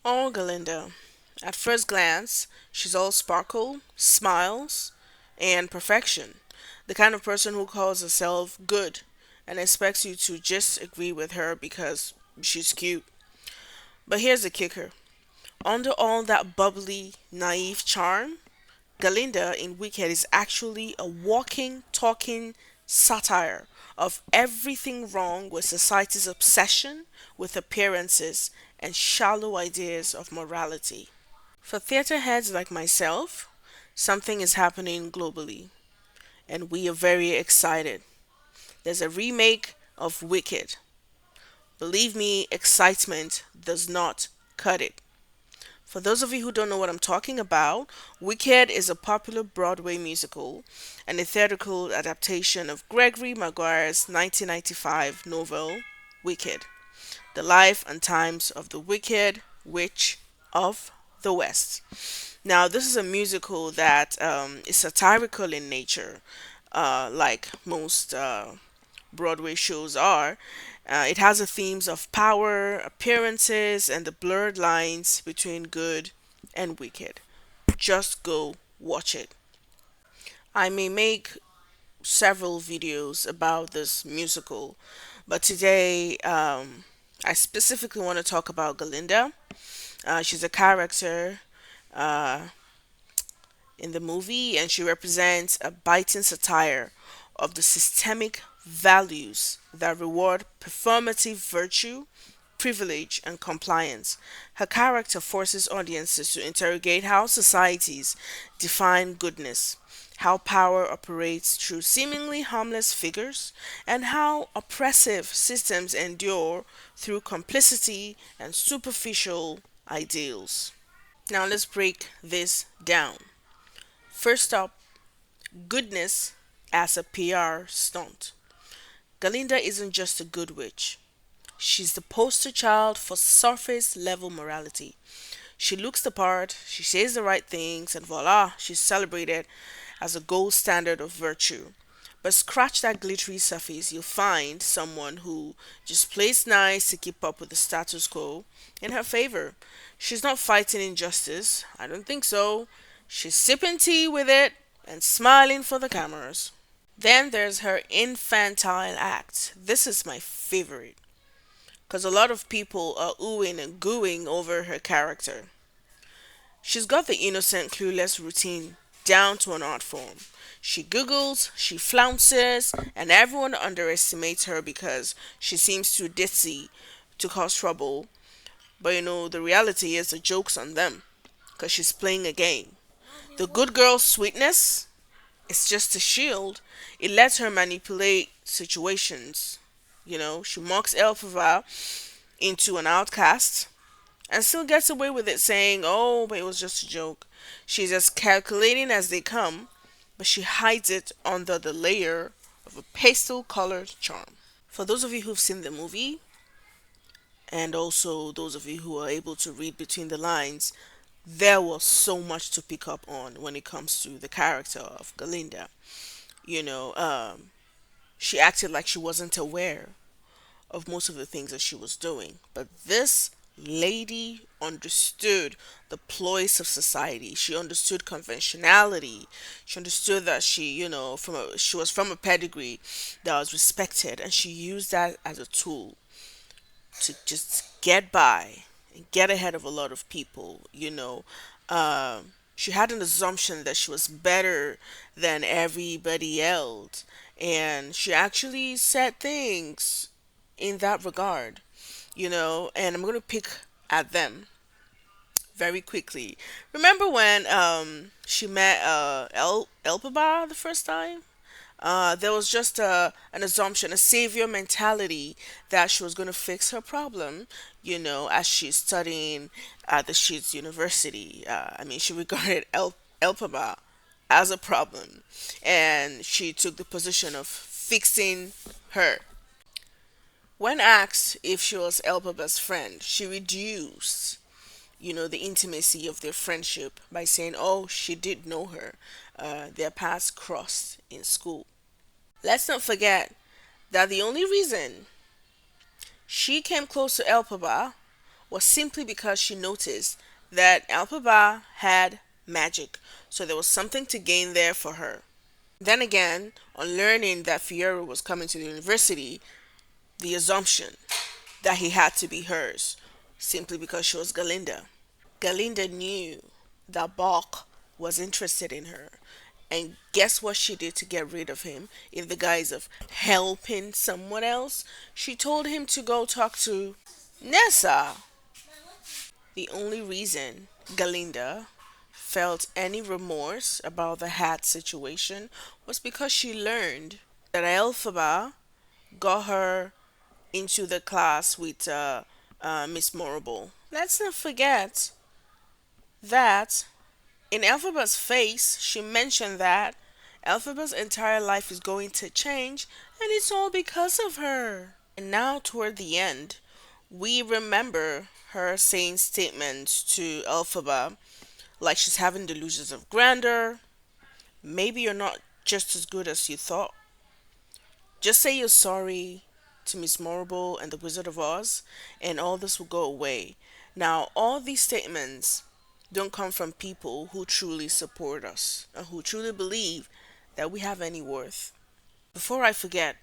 Oh, Galinda. At first glance, she's all sparkle, smiles, and perfection. The kind of person who calls herself good and expects you to just agree with her because she's cute. But here's the kicker. Under all that bubbly, naive charm, Galinda in Wicked is actually a walking, talking satire of everything wrong with society's obsession with appearances and shallow ideas of morality. For theater heads like myself, something is happening globally, and we are very excited. There's a remake of Wicked. Believe me, excitement does not cut it. For those of you who don't know what I'm talking about, Wicked is a popular Broadway musical and a theatrical adaptation of Gregory Maguire's 1995 novel Wicked: The Life and Times of the Wicked Witch of the West. Now, this is a musical that is satirical in nature, like most Broadway shows are. It has the themes of power, appearances, and the blurred lines between good and wicked. Just go watch it. I may make several videos about this musical, but today I specifically want to talk about Galinda. She's a character uh, in the movie, and she represents a biting satire of the systemic values that reward performative virtue, privilege, and compliance. Her character forces audiences to interrogate how societies define goodness, how power operates through seemingly harmless figures, and how oppressive systems endure through complicity and superficial ideals. Now let's break this down. First up, goodness as a PR stunt. Galinda isn't just a good witch. She's the poster child for surface level morality. She looks the part, she says the right things, and voila, she's celebrated as a gold standard of virtue. But scratch that glittery surface, you'll find someone who just plays nice to keep up with the status quo in her favor. She's not fighting injustice. I don't think so. She's sipping tea with it and smiling for the cameras. Then there's her infantile act. This is my favorite because a lot of people are oohing and gooing over her character. She's got the innocent, clueless routine down to an art form. She giggles, she flounces, and everyone underestimates her because she seems too ditzy to cause trouble. But the reality is the joke's on them because she's playing a game. The good girl's sweetness is just a shield. It lets her manipulate situations. She mocks Elphaba into an outcast and still gets away with it saying, oh, but it was just a joke. She's as calculating as they come, but she hides it under the layer of a pastel colored charm. For those of you who've seen the movie, and also those of you who are able to read between the lines, there was so much to pick up on when it comes to the character of Galinda. You know, um, she acted like she wasn't aware of most of the things that she was doing. But this lady understood the ploys of society. She understood conventionality. She understood that she was from a pedigree that was respected, and she used that as a tool to just get by and get ahead of a lot of people. She had an assumption that she was better than everybody else, and she actually said things in that regard. And I'm going to pick at them very quickly. Remember when she met Elpaba the first time? There was just an assumption, a savior mentality that she was going to fix her problem, as she's studying at the Sheets University. She regarded Elpaba as a problem, and she took the position of fixing her. When asked if she was Elpaba's friend, she reduced, the intimacy of their friendship by saying, oh, she did know her. Their paths crossed in school. Let's not forget that the only reason she came close to Elphaba was simply because she noticed that Elphaba had magic, so there was something to gain there for her. Then again, on learning that Fiora was coming to the university, the assumption that he had to be hers, simply because she was Galinda. Galinda knew that Bach was interested in her. And guess what she did to get rid of him in the guise of helping someone else? She told him to go talk to Nessa. The only reason Galinda felt any remorse about the hat situation was because she learned that Elphaba got her into the class with Miss Morrible. Let's not forget that in Elphaba's face, she mentioned that Elphaba's entire life is going to change, and it's all because of her. And now, toward the end, we remember her saying statements to Elphaba like she's having delusions of grandeur. Maybe you're not just as good as you thought. Just say you're sorry to Miss Marble and the Wizard of Oz, and all this will go away. Now, all these statements don't come from people who truly support us and who truly believe that we have any worth. Before I forget,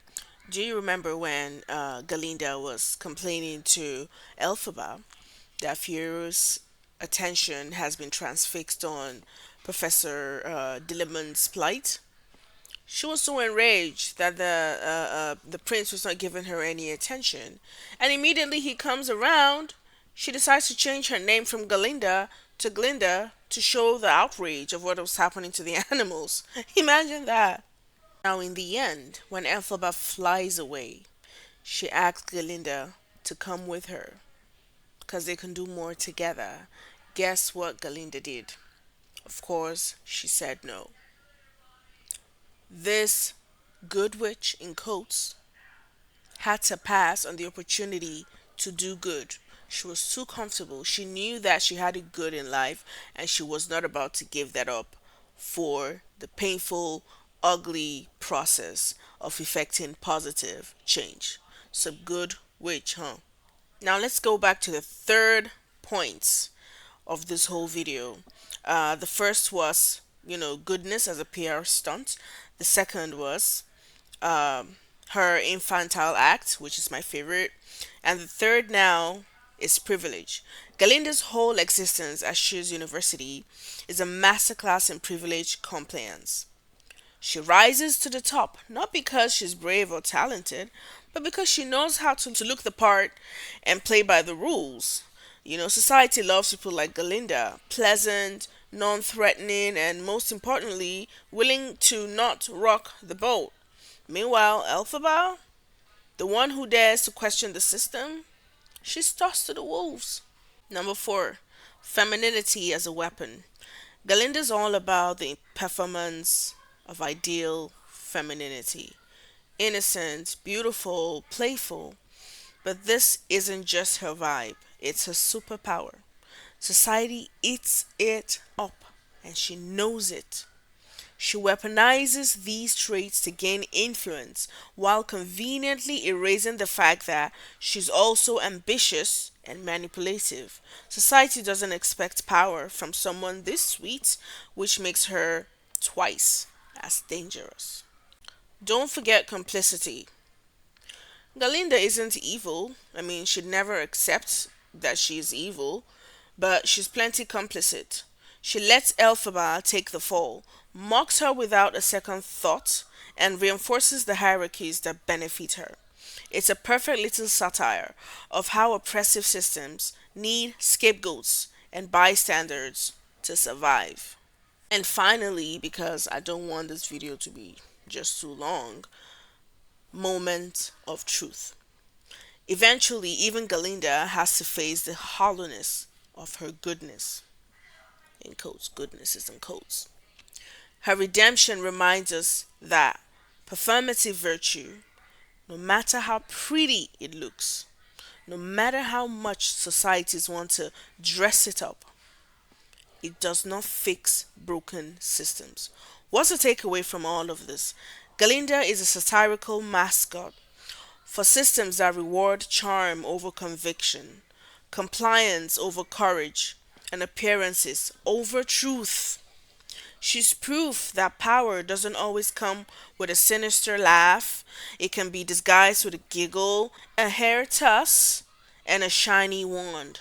do you remember when Galinda was complaining to Elphaba that Fioru's attention has been transfixed on Professor Dilliman's plight? She was so enraged that the prince was not giving her any attention, and immediately he comes around. She decides to change her name from Galinda to Glinda to show the outrage of what was happening to the animals. Imagine that. Now, in the end, when Elphaba flies away, she asks Galinda to come with her because they can do more together. Guess what Galinda did? Of course, she said no. This good witch in coats had to pass on the opportunity to do good. She was too comfortable. She knew that she had it good in life and she was not about to give that up for the painful, ugly process of effecting positive change. So good witch, huh? Now let's go back to the third point of this whole video. The first was, goodness as a PR stunt. The second was her infantile act, which is my favorite. And the third now is privilege. Galinda's whole existence at Shears University is a masterclass in privilege compliance. She rises to the top not because she's brave or talented, but because she knows how to look the part and play by the rules. Society loves people like Galinda, pleasant, non threatening, and most importantly, willing to not rock the boat. Meanwhile, Elphaba, the one who dares to question the system, she's tossed to the wolves. Number four, femininity as a weapon. Galinda's all about the performance of ideal femininity. Innocent, beautiful, playful. But this isn't just her vibe, it's her superpower. Society eats it up, and she knows it. She weaponizes these traits to gain influence while conveniently erasing the fact that she's also ambitious and manipulative. Society doesn't expect power from someone this sweet, which makes her twice as dangerous. Don't forget complicity. Galinda isn't evil. I mean, she'd never accept that she's evil, but she's plenty complicit. She lets Elphaba take the fall, mocks her without a second thought, and reinforces the hierarchies that benefit her. It's a perfect little satire of how oppressive systems need scapegoats and bystanders to survive. And finally, because I don't want this video to be just too long, moment of truth. Eventually, even Galinda has to face the hollowness of her goodness. In quotes, goodness is in quotes. Her redemption reminds us that performative virtue, no matter how pretty it looks, no matter how much societies want to dress it up, it does not fix broken systems. What's the takeaway from all of this? Galinda is a satirical mascot for systems that reward charm over conviction, compliance over courage, and appearances over truth. She's proof that power doesn't always come with a sinister laugh. It can be disguised with a giggle, a hair toss, and a shiny wand.